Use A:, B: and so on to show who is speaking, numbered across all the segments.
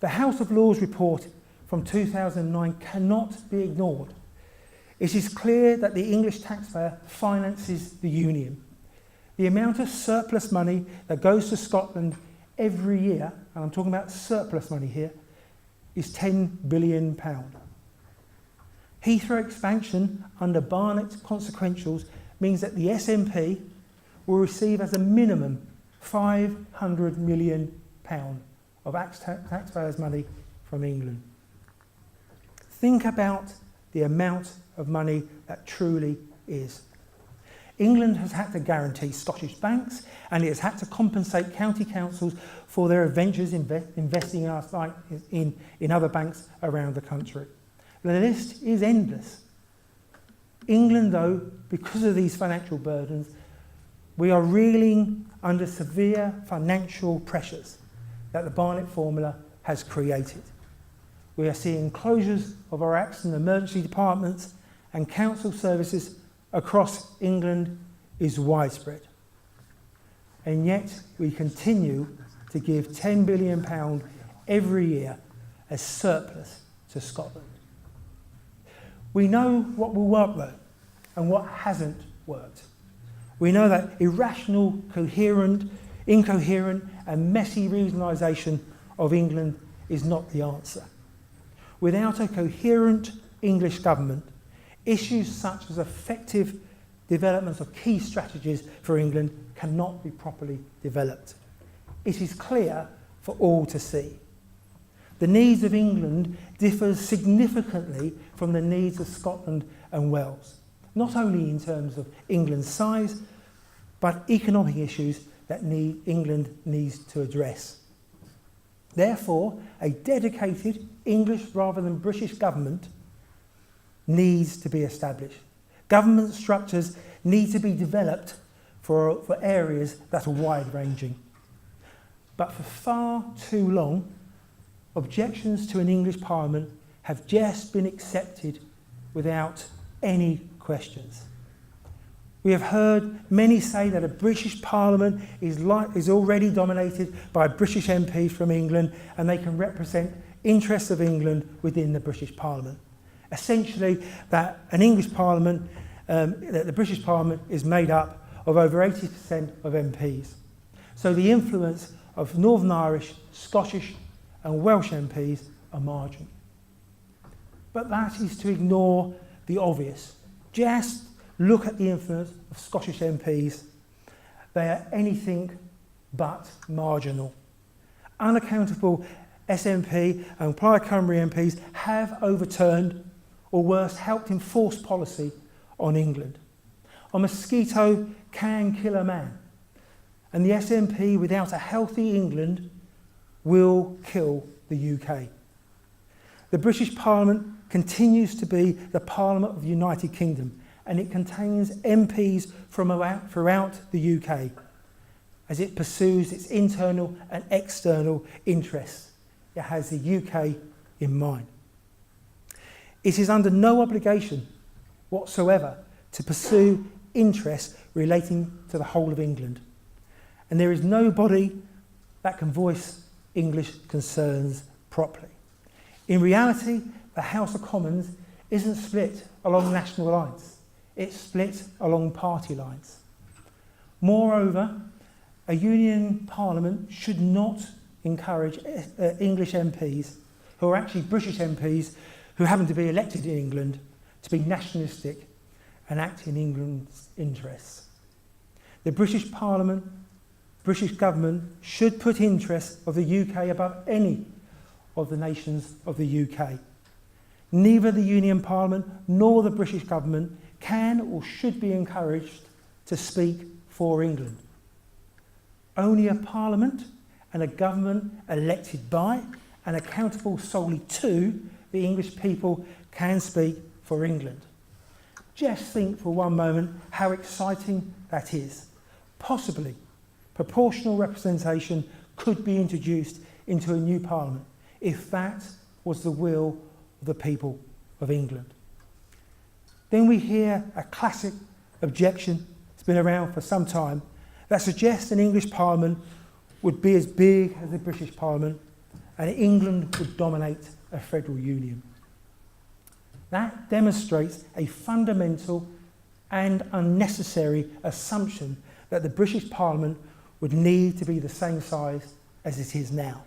A: The House of Lords report from 2009 cannot be ignored. It is clear that the English taxpayer finances the Union. The amount of surplus money that goes to Scotland every year, and I'm talking about surplus money here, is £10 billion. Heathrow expansion under Barnett's consequentials means that the SNP will receive as a minimum £500 million of taxpayers' money from England. Think about the amount of money that truly is. England has had to guarantee Scottish banks, and it has had to compensate county councils for their ventures investing in other banks around the country. The list is endless. England, though, because of these financial burdens, we are reeling under severe financial pressures that the Barnett formula has created. We are seeing closures of our accident and emergency departments, and council services across England is widespread. And yet we continue to give £10 billion every year as surplus to Scotland. We know what will work though, and what hasn't worked. We know that irrational, incoherent and messy regionalisation of England is not the answer. Without a coherent English government, issues such as effective development of key strategies for England cannot be properly developed. It is clear for all to see. The needs of England differ significantly from the needs of Scotland and Wales, not only in terms of England's size, but economic issues that England needs to address. Therefore, a dedicated English rather than British government needs to be established. Government structures need to be developed for areas that are wide-ranging. But for far too long, objections to an English Parliament have just been accepted without any questions. We have heard many say that a British Parliament is already dominated by British MPs from England, and they can represent interests of England within the British Parliament. Essentially, that an English Parliament, that the British Parliament is made up of over 80% of MPs. So the influence of Northern Irish, Scottish and Welsh MPs are marginal. But that is to ignore the obvious. Just look at the influence of Scottish MPs. They are anything but marginal. Unaccountable SNP and Plaid Cymru MPs have overturned, or worse, helped enforce policy on England. A mosquito can kill a man, and the SNP without a healthy England will kill the UK. The British Parliament continues to be the Parliament of the United Kingdom, and it contains MPs from throughout the UK as it pursues its internal and external interests. It has the UK in mind. It is under no obligation whatsoever to pursue interests relating to the whole of England, and there is nobody that can voice English concerns properly. In reality, the House of Commons isn't split along national lines, it's split along party lines. Moreover, a union parliament should not encourage English MPs, who are actually British MPs, who happen to be elected in England, to be nationalistic and act in England's interests. The British Parliament, British government should put interests of the UK above any of the nations of the UK. Neither the Union Parliament nor the British government can or should be encouraged to speak for England. Only a Parliament and a government elected by and accountable solely to the English people can speak for England. Just think for one moment how exciting that is. Possibly, proportional representation could be introduced into a new Parliament if that was the will of the people of England. Then we hear a classic objection, it's been around for some time, that suggests an English Parliament would be as big as the British Parliament and England would dominate a federal union. That demonstrates a fundamental and unnecessary assumption that the British Parliament would need to be the same size as it is now.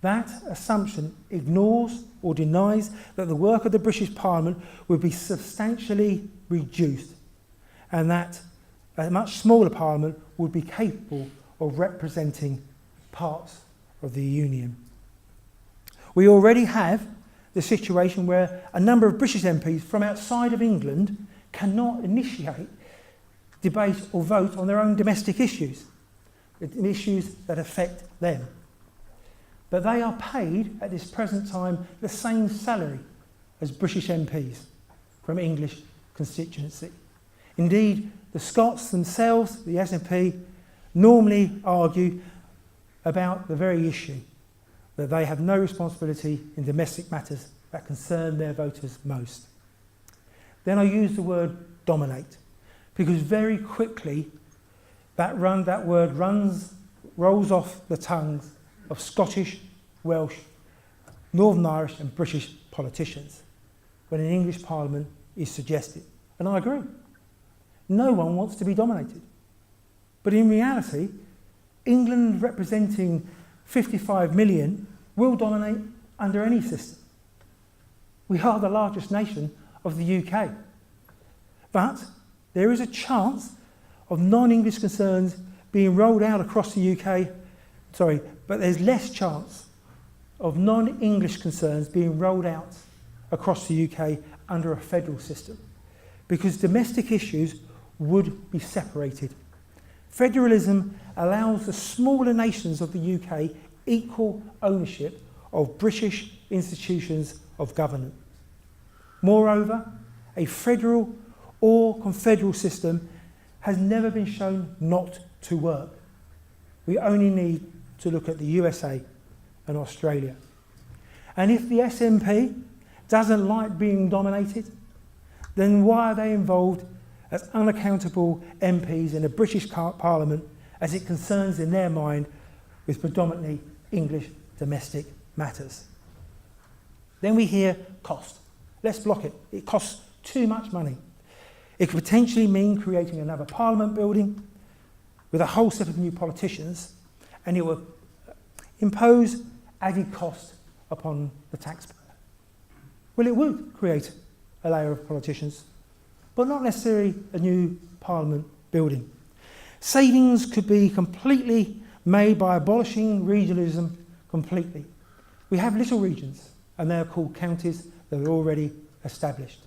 A: That assumption ignores or denies that the work of the British Parliament would be substantially reduced and that a much smaller Parliament would be capable of representing parts of the Union. We already have the situation where a number of British MPs from outside of England cannot initiate debate or vote on their own domestic issues, issues that affect them. But they are paid at this present time the same salary as British MPs from English constituency. Indeed, the Scots themselves, the SNP, normally argue about the very issue, that they have no responsibility in domestic matters that concern their voters most. Then I use the word dominate, because very quickly that word rolls off the tongues of Scottish, Welsh, Northern Irish and British politicians when an English Parliament is suggested. And I agree. No one wants to be dominated. But in reality, England representing 55 million will dominate under any system. We are the largest nation of the UK. But there is a chance of non-English concerns being rolled out across the UK. But there's less chance of non-English concerns being rolled out across the UK under a federal system, because domestic issues would be separated. Federalism allows the smaller nations of the UK equal ownership of British institutions of governance. Moreover, a federal or confederal system has never been shown not to work. We only need to look at the USA and Australia. And if the SNP doesn't like being dominated, then why are they involved as unaccountable MPs in a British Parliament as it concerns in their mind with predominantly English domestic matters? Then we hear cost. Let's block it. It costs too much money. It could potentially mean creating another Parliament building with a whole set of new politicians, and it will impose added cost upon the taxpayer. Well, it would create a layer of politicians, but not necessarily a new Parliament building. Savings could be completely made by abolishing regionalism completely. We have little regions, and they are called counties that are already established.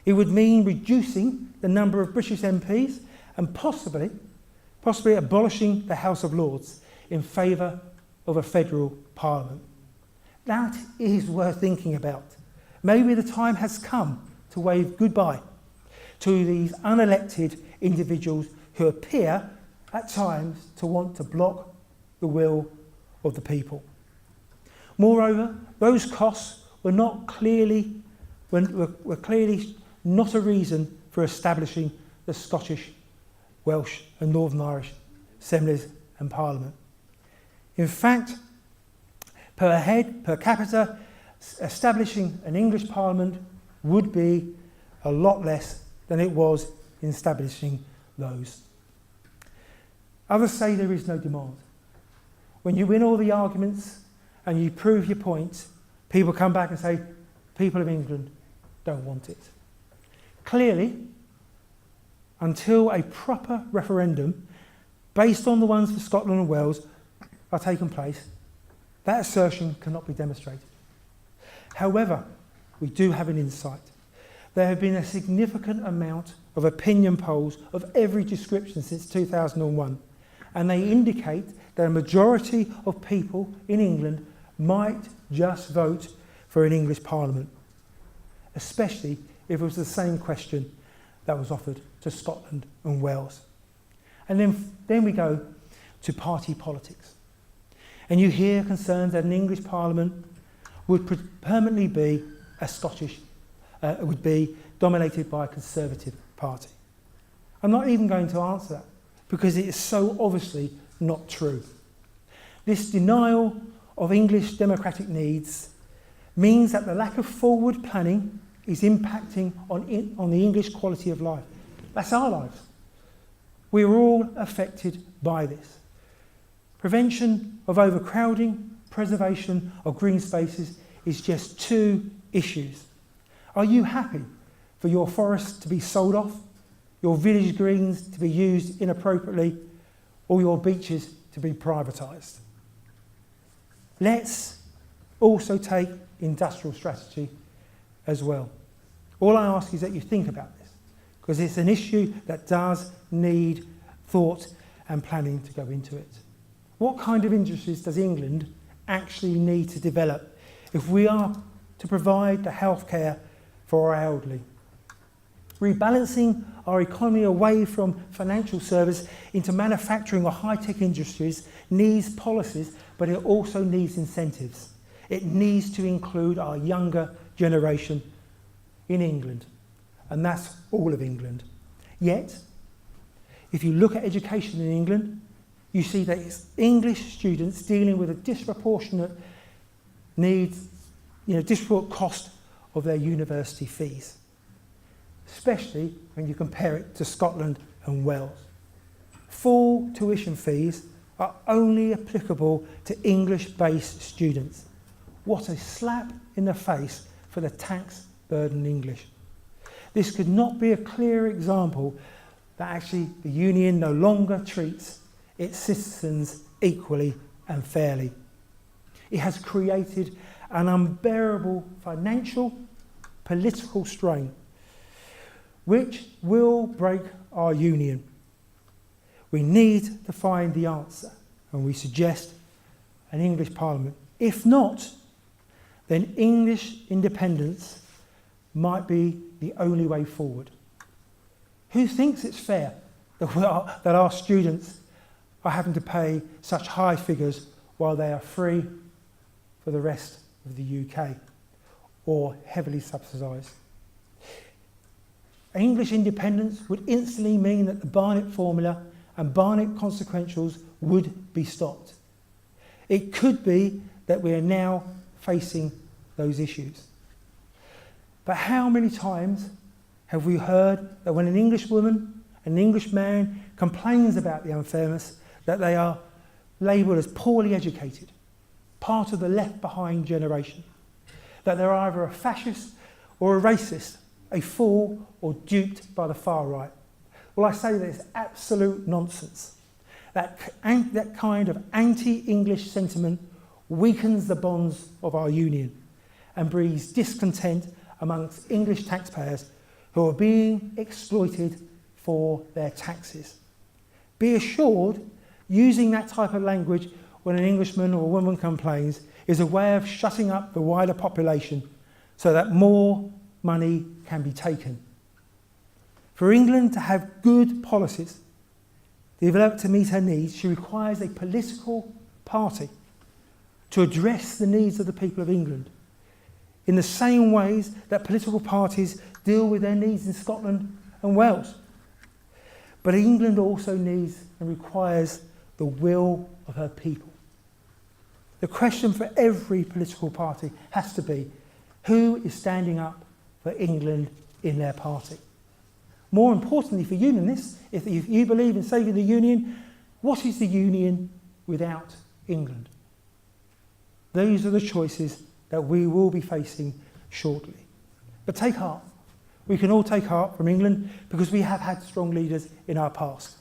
A: It would mean reducing the number of British MPs and possibly abolishing the House of Lords in favour of a federal Parliament. That is worth thinking about. Maybe the time has come to wave goodbye to these unelected individuals who appear at times to want to block the will of the people. Moreover, those costs were clearly not a reason for establishing the Scottish, Welsh and Northern Irish Assemblies and Parliament. In fact, per head, per capita, establishing an English Parliament would be a lot less than it was in establishing those. Others say there is no demand. When you win all the arguments and you prove your point, people come back and say, people of England don't want it. Clearly, until a proper referendum, based on the ones for Scotland and Wales, are taken place, that assertion cannot be demonstrated. However, we do have an insight. There have been a significant amount of opinion polls of every description since 2001, and they indicate that a majority of people in England might just vote for an English Parliament, especially if it was the same question that was offered to Scotland and Wales. And then we go to party politics. And you hear concerns that an English Parliament would permanently be would be dominated by a Conservative Party. I'm not even going to answer that because it is so obviously not true. This denial of English democratic needs means that the lack of forward planning is impacting on the English quality of life. That's our lives. We're all affected by this. Prevention of overcrowding, preservation of green spaces is just two issues. Are you happy for your forests to be sold off, your village greens to be used inappropriately, or your beaches to be privatised? Let's also take industrial strategy as well. All I ask is that you think about this, because it's an issue that does need thought and planning to go into it. What kind of industries does England actually need to develop if we are to provide the healthcare for our elderly? Rebalancing our economy away from financial service into manufacturing or high-tech industries needs policies, but it also needs incentives. It needs to include our younger generation in England, and that's all of England. Yet, if you look at education in England, you see that it's English students dealing with a disproportionate needs, disproportionate cost of their university fees, especially when you compare it to Scotland and Wales. Full tuition fees are only applicable to English-based students. What a slap in the face for the tax-burdened English. This could not be a clearer example that actually the union no longer treats its citizens equally and fairly. It has created an unbearable financial, political strain, which will break our union. We need to find the answer, and we suggest an English Parliament. If not, then English independence might be the only way forward. Who thinks it's fair that our students are having to pay such high figures while they are free for the rest of the UK, or heavily subsidised? English independence would instantly mean that the Barnett formula and Barnett consequentials would be stopped. It could be that we are now facing those issues. But how many times have we heard that when an English woman, an English man complains about the unfairness, that they are labelled as poorly educated, part of the left behind generation, that they're either a fascist or a racist, a fool or duped by the far right? Well, I say that it's absolute nonsense. That kind of anti-English sentiment weakens the bonds of our union and breeds discontent amongst English taxpayers who are being exploited for their taxes. Be assured, using that type of language when an Englishman or a woman complains is a way of shutting up the wider population so that more money can be taken. For England to have good policies developed to meet her needs, she requires a political party to address the needs of the people of England in the same ways that political parties deal with their needs in Scotland and Wales. But England also needs and requires the will of her people. The question for every political party has to be, who is standing up for England in their party? More importantly for unionists, if you believe in saving the union, what is the union without England? These are the choices that we will be facing shortly. But take heart. We can all take heart from England because we have had strong leaders in our past.